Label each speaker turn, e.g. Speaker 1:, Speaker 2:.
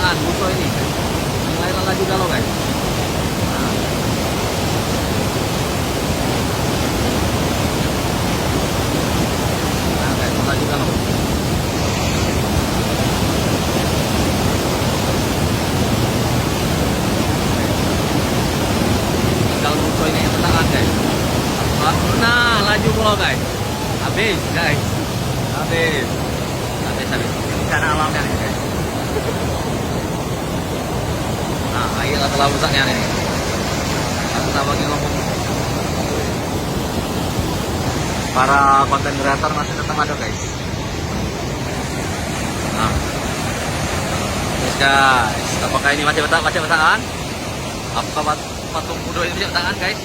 Speaker 1: petaan buso ini. Mulai laju galau guys. Nah guys, laju galau. Tinggal buso ini yang petaan guys. Nah, laju pulau guys. Habis guys. Habis. Karena alamnya nih guys. Nah, air telah rusaknya nih. Kita bagi ngomong. Para konten kreator masih tetap ada guys. Nah, guys, apakah ini masih bertahan? Apakah patung kudo ini masih bertahan guys?